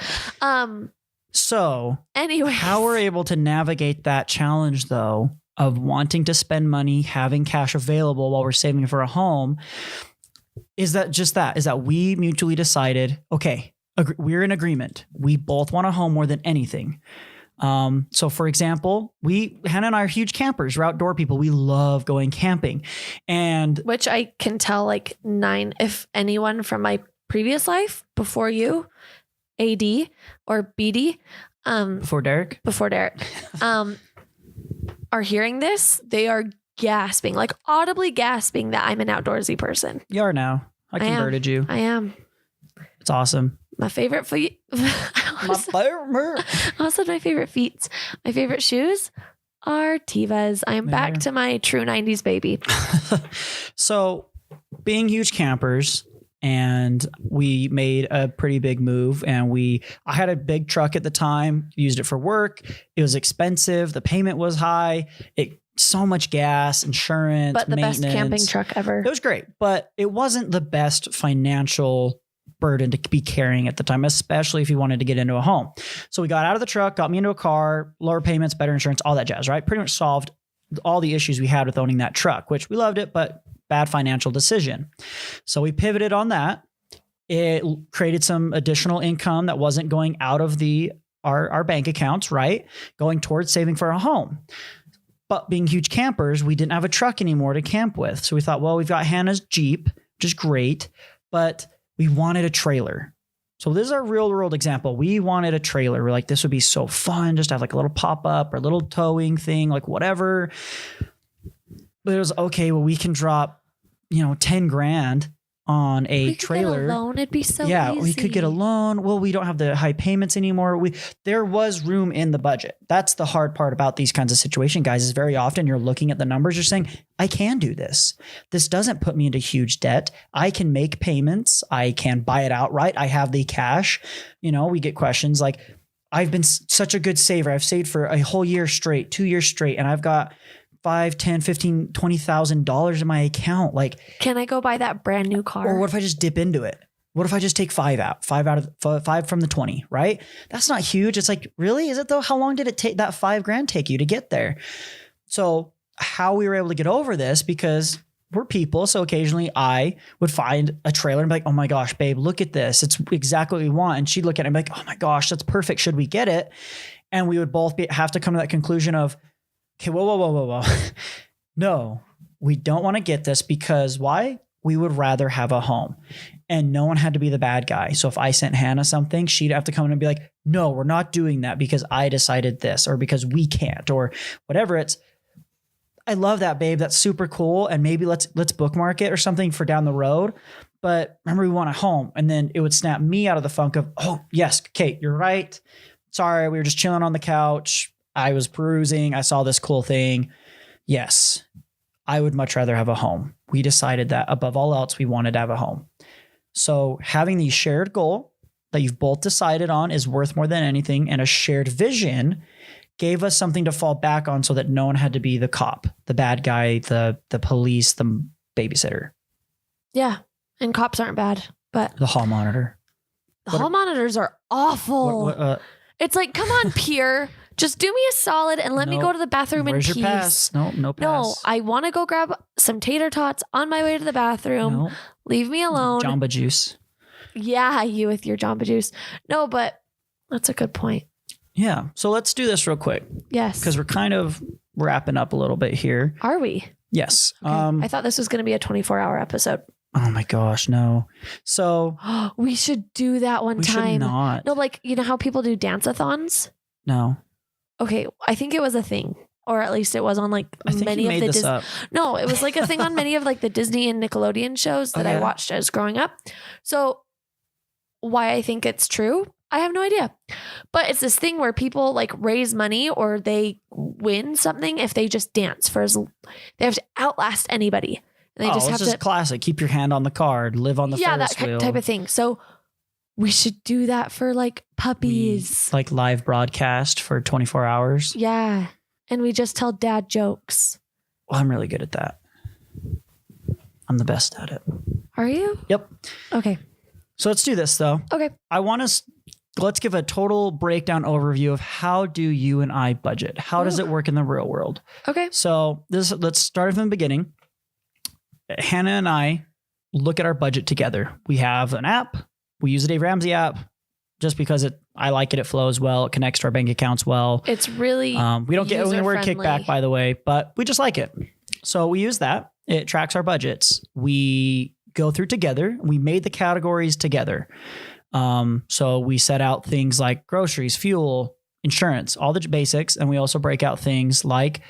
So anyway, how we're able to navigate that challenge though of wanting to spend money, having cash available while we're saving for a home. Is that we mutually decided, okay, we're in agreement. We both want a home more than anything. So for example, Hannah and I are huge campers. We're outdoor people. We love going camping, and which I can tell if anyone from my previous life before you, AD or BD, before Derek, are hearing this, they are gasping, like audibly gasping that I'm an outdoorsy person. You are now. I converted you. I am. It's awesome. My favorite feet. My favorite feats. My favorite shoes Artivas. I'm back to my true 90s baby. So being huge campers, and we made a pretty big move, and I had a big truck at the time, used it for work. It was expensive. The payment was high. So much gas, insurance, but the maintenance. best camping truck ever. It was great, but it wasn't the best financial burden to be carrying at the time, especially if you wanted to get into a home. So we got out of the truck, got me into a car, lower payments, better insurance, all that jazz, right? Pretty much solved all the issues we had with owning that truck, which we loved it, but bad financial decision. So we pivoted on that. It created some additional income that wasn't going out of our bank accounts, right? Going towards saving for a home. But being huge campers, we didn't have a truck anymore to camp with. So we thought, well, we've got Hannah's Jeep, which is great, but we wanted a trailer. So this is our real world example. We wanted a trailer. We're like, this would be so fun just to have like a little pop-up or a little towing thing, like whatever. But it was okay, well, we can drop 10 grand on a trailer. Get a loan. It'd be so easy. We could get a loan. Well, we don't have the high payments anymore. There was room in the budget. That's the hard part about these kinds of situations, guys, is very often you're looking at the numbers. You're saying, I can do this. This doesn't put me into huge debt. I can make payments. I can buy it outright. I have the cash. We get questions like, I've been such a good saver. I've saved for a whole year straight, 2 years straight, and I've got $5, $10, $15, $20,000 in my account. Like, can I go buy that brand new car? Or what if I just dip into it? What if I just take five out of 5 from the 20, right? That's not huge. It's like, really? Is it though? How long did it take that $5,000 take you to get there? So how we were able to get over this, because we're people. So occasionally I would find a trailer and be like, oh my gosh, babe, look at this. It's exactly what we want. And she'd look at it and be like, oh my gosh, that's perfect. Should we get it? And we would both have to come to that conclusion of, okay, whoa. No, we don't want to get this because why? We would rather have a home, and no one had to be the bad guy. So if I sent Hannah something, she'd have to come in and be like, no, we're not doing that because I decided this, or because we can't, or whatever. I love that, babe. That's super cool. And maybe let's bookmark it or something for down the road. But remember, we want a home. And then it would snap me out of the funk of, oh yes, Kate, you're right. Sorry. We were just chilling on the couch. I was perusing. I saw this cool thing. Yes, I would much rather have a home. We decided that above all else, we wanted to have a home. So having the shared goal that you've both decided on is worth more than anything, and a shared vision gave us something to fall back on so that no one had to be the cop, the bad guy, the police, the babysitter. Yeah. And cops aren't bad, but the hall monitor. The hall monitors are awful. It's like, come on, Pierre. Just do me a solid and let me go to the bathroom in peace. Where's your pass? No pass. No, I want to go grab some tater tots on my way to the bathroom. No. Leave me alone. Jamba Juice. Yeah, you with your Jamba Juice. No, but that's a good point. Yeah. So let's do this real quick. Yes. Because we're kind of wrapping up a little bit here. Are we? Yes. Okay. I thought this was going to be a 24-hour episode. Oh my gosh, no. So we should do that one time. We should not. No, like, you know how people do dance-a-thons? No. Okay, I think it was a thing, or at least it was on like many of the No, it was like a thing on many of like the Disney and Nickelodeon shows that I watched as growing up. So why I think it's true, I have no idea. But it's this thing where people like raise money or they win something if they just dance they have to outlast anybody. And they just have classic. Keep your hand on the card, live on the Ferris wheel. Type of thing. So we should do that for like puppies. Like live broadcast for 24 hours. Yeah. And we just tell dad jokes. Well, I'm really good at that. I'm the best at it. Are you? Yep. Okay. So let's do this though. Okay. Let's give a total breakdown overview of how do you and I budget? How does it work in the real world? Okay. So let's start from the beginning. Hannah and I look at our budget together. We have an app. We use the Dave Ramsey app just because I like it. It flows well. It connects to our bank accounts well. It's really we don't get any word kickback, by the way, but we just like it. So we use that. It tracks our budgets. We go through together. We made the categories together. So we set out things like groceries, fuel, insurance, all the basics. And we also break out things like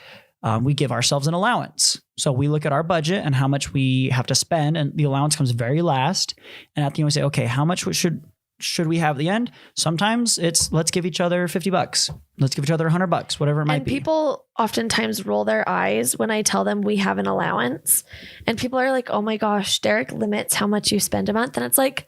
we give ourselves an allowance. So we look at our budget and how much we have to spend, and the allowance comes very last. And at the end we say, okay, how much should should we have at the end? Sometimes it's let's give each other $50. Let's give each other $100, whatever it might be. And people oftentimes roll their eyes when I tell them we have an allowance. And people are like, oh my gosh, Derek limits how much you spend a month. And it's like,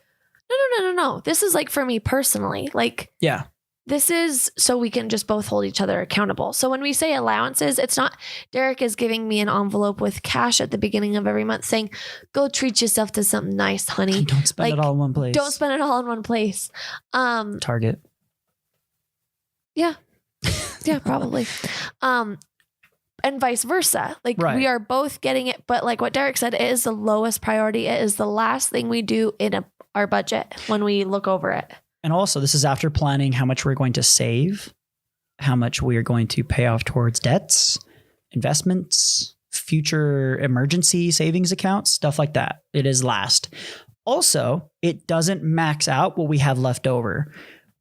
no. This is like for me personally. Like, yeah. This is so we can just both hold each other accountable. So when we say allowances, it's not Derek is giving me an envelope with cash at the beginning of every month saying, go treat yourself to something nice, honey. Don't spend it all in one place. Don't spend it all in one place. Target. Yeah. Yeah, probably. And vice versa. Like we are both getting it. But like what Derek said, it is the lowest priority. It is the last thing we do in our budget when we look over it. And also, this is after planning how much we're going to save, how much we are going to pay off towards debts, investments, future emergency savings accounts, stuff like that. It is last. Also, it doesn't max out what we have left over.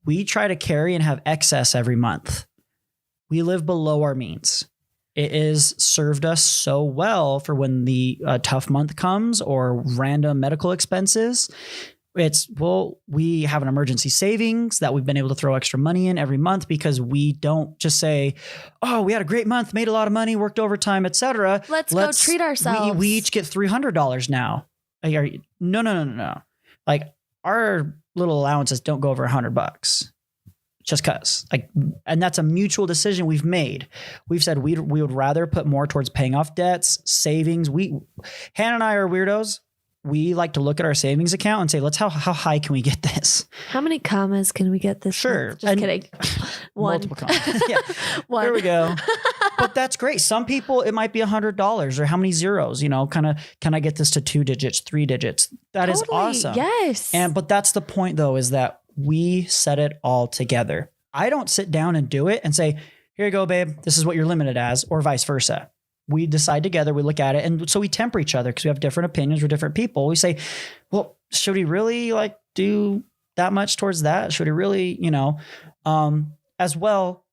We try to carry and have excess every month. We live below our means. It has served us so well for when the tough month comes or random medical expenses. We have an emergency savings that we've been able to throw extra money in every month because we don't just say, oh, we had a great month, made a lot of money, worked overtime, etc. Let's go treat ourselves. We each get $300 now. No. Like our little allowances don't go over $100 just cause and that's a mutual decision we've made. We've said we would rather put more towards paying off debts, savings. Hannah and I are weirdos. We like to look at our savings account and say, how high can we get this? How many commas can we get this? Sure. Month? Just kidding. One. Multiple commas. Yeah. One. There we go. But that's great. Some people, it might be $100 or how many zeros, can I get this to 2 digits, 3 digits? That is awesome. Yes. But that's the point though, is that we set it all together. I don't sit down and do it and say, here you go, babe. This is what you're limited as, or vice versa. We decide together, we look at it. And so we temper each other because we have different opinions. We're different people. We say, well, should we really do that much towards that? Should we really, as well,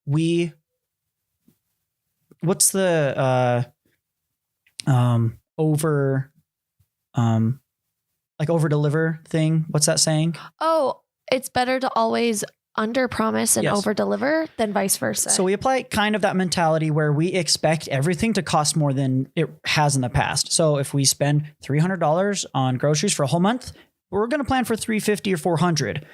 what's the, over deliver thing? What's that saying? Oh, it's better to always under promise and over deliver than vice versa. So we apply kind of that mentality where we expect everything to cost more than it has in the past. So if we spend $300 on groceries for a whole month, we're going to plan for $350 or $400.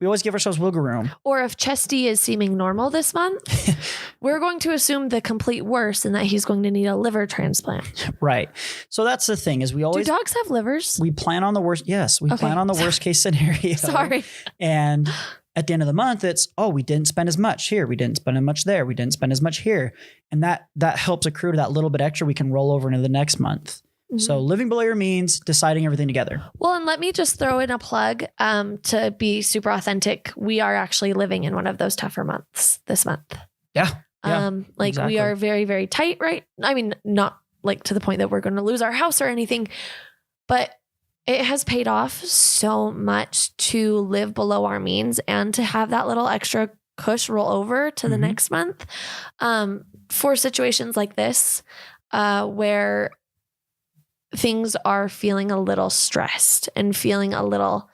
We always give ourselves wiggle room. Or if Chesty is seeming normal this month, we're going to assume the complete worst and that he's going to need a liver transplant. Right. So that's the thing is we always... Do dogs have livers? We plan on the worst. Yes. We plan on the worst case scenario. Sorry. And at the end of the month, it's, we didn't spend as much here. We didn't spend as much there. We didn't spend as much here. And that helps accrue to that little bit extra we can roll over into the next month. Mm-hmm. So living below your means, deciding everything together. Well, and let me just throw in a plug to be super authentic. We are actually living in one of those tougher months this month. Yeah. Exactly. We are very, very tight, right? I mean, not to the point that we're going to lose our house or anything, but it has paid off so much to live below our means and to have that little extra cush roll over to the next month for situations like this where things are feeling a little stressed and feeling a little,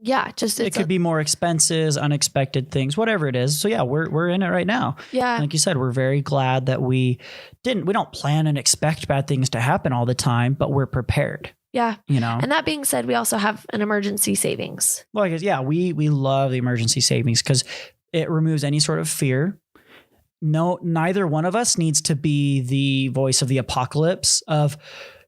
it could be more expenses, unexpected things, whatever it is. So yeah, we're in it right now. Yeah. Like you said, we're very glad that we don't plan and expect bad things to happen all the time, but we're prepared. Yeah. And that being said, we also have an emergency savings. Well, I guess, yeah, we love the emergency savings because it removes any sort of fear. No, neither one of us needs to be the voice of the apocalypse of,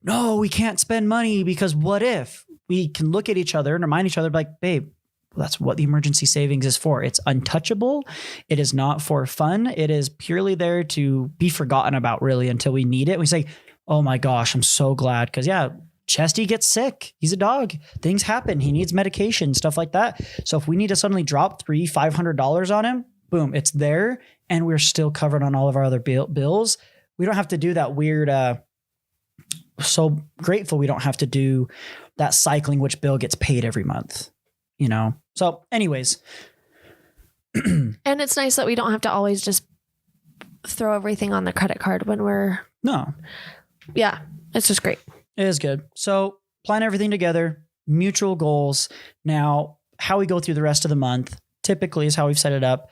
no, we can't spend money because what if? We can look at each other and remind each other like, babe, that's what the emergency savings is for. It's untouchable. It is not for fun. It is purely there to be forgotten about really until we need it. We say, oh my gosh, I'm so glad. Cause yeah, Chesty gets sick. He's a dog. Things happen. He needs medication, stuff like that. So if we need to suddenly drop $500 on him, boom, it's there. And we're still covered on all of our other bills. We don't have to do that weird, so grateful we don't have to do that cycling, which bill gets paid every month, So anyways. And it's nice that we don't have to always just throw everything on the credit card when we're. No. Yeah. It's just great. It is good. So plan everything together. mutual goals. Now, how we go through the rest of the month typically is how we've set it up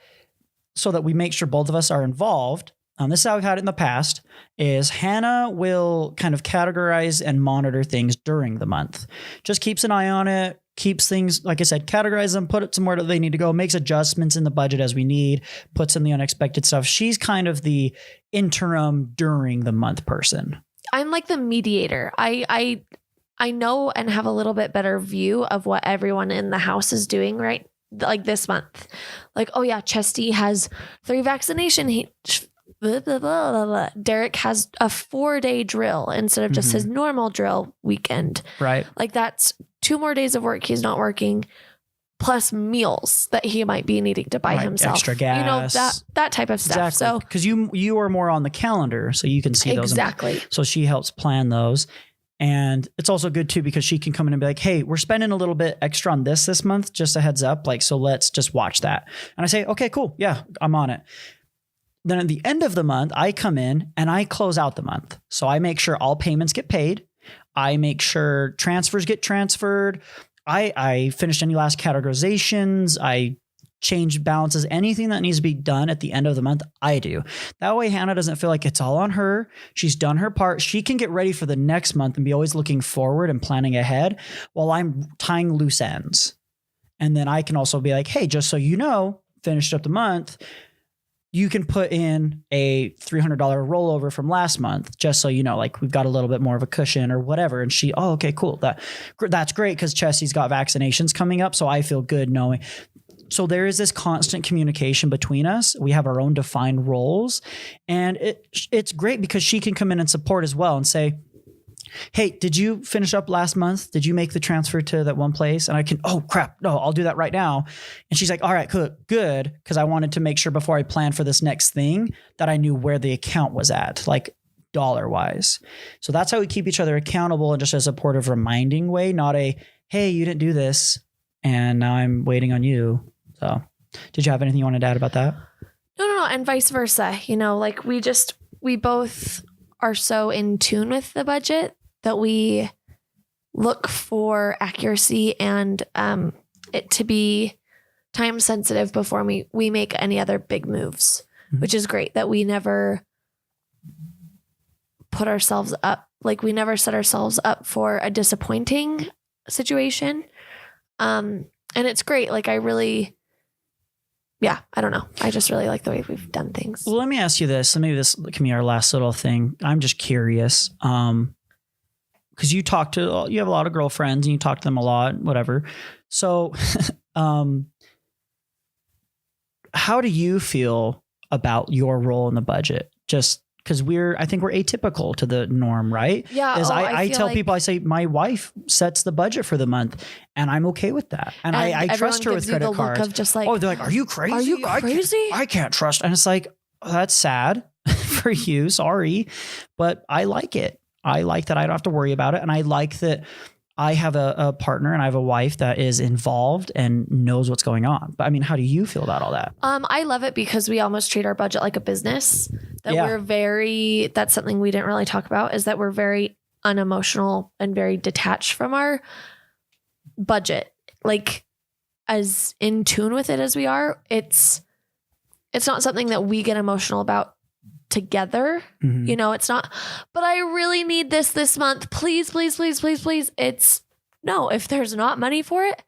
so that we make sure both of us are involved. This is how we've had it in the past, is Hannah will kind of categorize and monitor things during the month. Just keeps an eye on it, keeps things, like I said, categorize them, put it somewhere that they need to go, makes adjustments in the budget as we need, puts in the unexpected stuff. She's kind of the interim during the month person. I'm like the mediator. I know and have a little bit better view of what everyone in the house is doing right, like this month. Like, oh yeah, Chesty has 3 vaccination. Blah, blah, blah, blah, blah. Derek has a 4-day drill instead of just his normal drill weekend. Right. Like that's 2 more days of work he's not working, plus meals that he might be needing to buy himself. Extra gas. You know, that type of stuff. Exactly. So because you are more on the calendar, so you can see those. Exactly. So she helps plan those. And it's also good too, because she can come in and be like, hey, we're spending a little bit extra on this month, just a heads up. Like, so let's just watch that. And I say, okay, cool. Yeah, I'm on it. Then at the end of the month, I come in and I close out the month. So I make sure all payments get paid. I make sure transfers get transferred. I finished any last categorizations. I change balances, anything that needs to be done at the end of the month, I do. That way Hannah doesn't feel like it's all on her. She's done her part. She can get ready for the next month and be always looking forward and planning ahead while I'm tying loose ends. And then I can also be like, hey, just so you know, finished up the month, you can put in a $300 rollover from last month, just so you know, like we've got a little bit more of a cushion or whatever. And she, oh, okay, cool. That's great because Chesty's got vaccinations coming up. So I feel good knowing. So there is this constant communication between us. We have our own defined roles, and it's great because she can come in and support as well and say, hey, did you finish up last month? Did you make the transfer to that one place? And I can, oh crap, no, I'll do that right now. And she's like, all right, good. Because I wanted to make sure before I planned for this next thing that I knew where the account was at, like dollar wise. So that's how we keep each other accountable in just a supportive reminding way, not a, hey, you didn't do this and now I'm waiting on you. So did you have anything you wanted to add about that? No. And vice versa. You know, like we both are so in tune with the budget that we look for accuracy and it to be time sensitive before we make any other big moves, which is great that we never put ourselves up. Like we never set ourselves up for a disappointing situation. And it's great. Like I don't know. I just really like the way we've done things. Well, let me ask you this. And maybe this can be our last little thing. I'm just curious. Because you have a lot of girlfriends and you talk to them a lot, whatever. So, how do you feel about your role in the budget? Just because I think we're atypical to the norm, right? Yeah. I tell people, I say my wife sets the budget for the month and I'm okay with that. And I trust her with credit cards. Of just like, oh, they're like, are you crazy? Are you crazy? I can't trust. And it's like, oh, that's sad for you. Sorry. But I like it. I like that I don't have to worry about it. And I like that I have a partner and I have a wife that is involved and knows what's going on. But I mean, how do you feel about all that? I love it because we almost treat our budget like a business. That's something we didn't really talk about, is that we're very unemotional and very detached from our budget. Like as in tune with it as we are, it's not something that we get emotional about together. You know, it's not, but I really need this month. Please. It's no, if there's not money for it,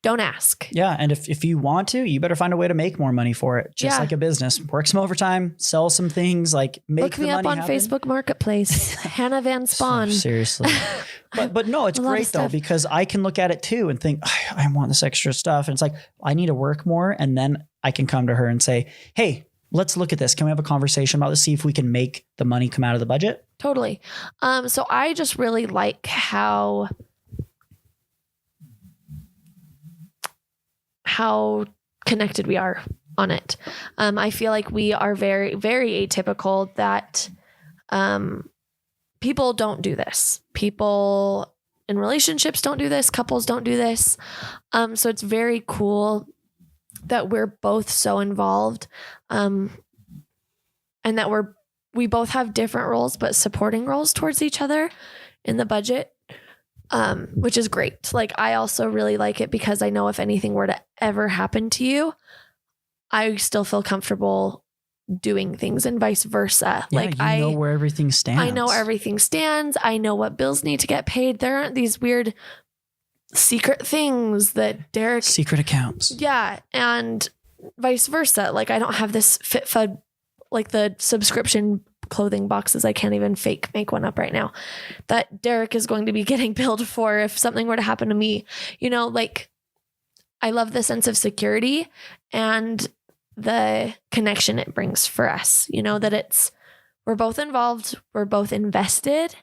don't ask. Yeah. And if you want to, you better find a way to make more money for it. Just like a business. Work some overtime, sell some things, like make Look me up on happen. Facebook Marketplace. Hannah Van Spawn. Seriously. But no, it's great though, because I can look at it too and think, I want this extra stuff. And it's like, I need to work more. And then I can come to her and say, hey, let's look at this. Can we have a conversation about this? See if we can make the money come out of the budget. Totally. So I just really like how connected we are on it. I feel like we are very, very atypical that people don't do this. People in relationships don't do this. Couples don't do this. So it's very cool that we're both so involved, and that we both have different roles, but supporting roles towards each other in the budget. which is great. Like, I also really like it because I know if anything were to ever happen to you, I still feel comfortable doing things and vice versa. Yeah, like you know where everything stands. I know everything stands. I know what bills need to get paid. There aren't these weird secret things that Derek... Secret accounts. Yeah. And vice versa. Like, I don't have this FitFud, like the subscription clothing boxes. I can't even fake make one up right now that Derek is going to be getting billed for if something were to happen to me. You know, like, I love the sense of security and the connection it brings for us. You know, that we're both involved, we're both invested,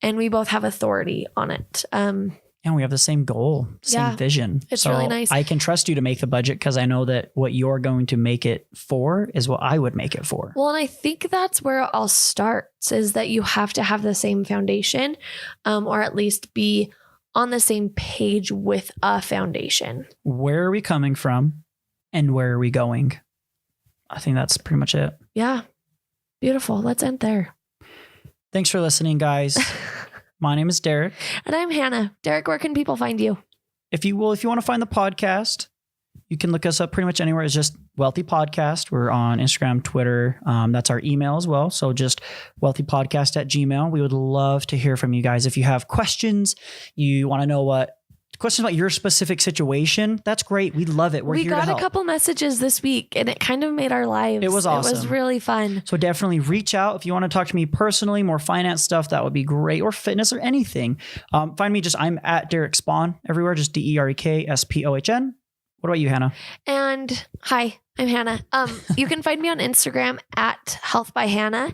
and we both have authority on it. And we have the same goal, same vision. It's really nice. I can trust you to make the budget because I know that what you're going to make it for is what I would make it for. Well, and I think that's where it all starts, is that you have to have the same foundation, or at least be on the same page with a foundation. Where are we coming from and where are we going? I think that's pretty much it. Yeah. Beautiful. Let's end there. Thanks for listening, guys. My name is Derek. And I'm Hannah. Derek, where can people find you? If you want to find the podcast, you can look us up pretty much anywhere. It's just Wealthy Podcast. We're on Instagram, Twitter. That's our email as well. So just wealthypodcast@gmail.com. We would love to hear from you guys. If you have questions, you want to know questions about your specific situation, that's great. We love it. We're here to help. We got a couple messages this week and it kind of made our lives. It was awesome. It was really fun. So definitely reach out. If you want to talk to me personally, more finance stuff, that would be great, or fitness or anything. Find me I'm at Derek Spawn everywhere, just DerekSpohn. What about you, Hannah? And hi, I'm Hannah. You can find me on Instagram at Health by Hannah,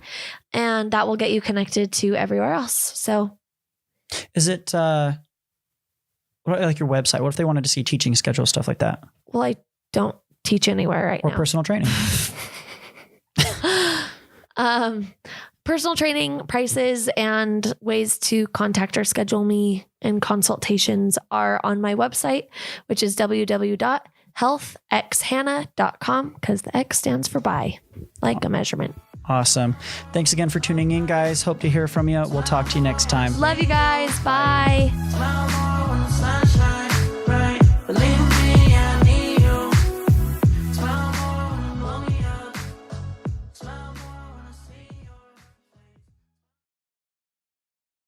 and that will get you connected to everywhere else. So is it, like your website? What if they wanted to see teaching schedule, stuff like that? Well, I don't teach anywhere now. Or personal training. Personal training prices and ways to contact or schedule me and consultations are on my website, which is www.healthxhannah.com, because the X stands for by, like a measurement. Awesome. Thanks again for tuning in, guys. Hope to hear from you. We'll talk to you next time. Love you guys. Bye.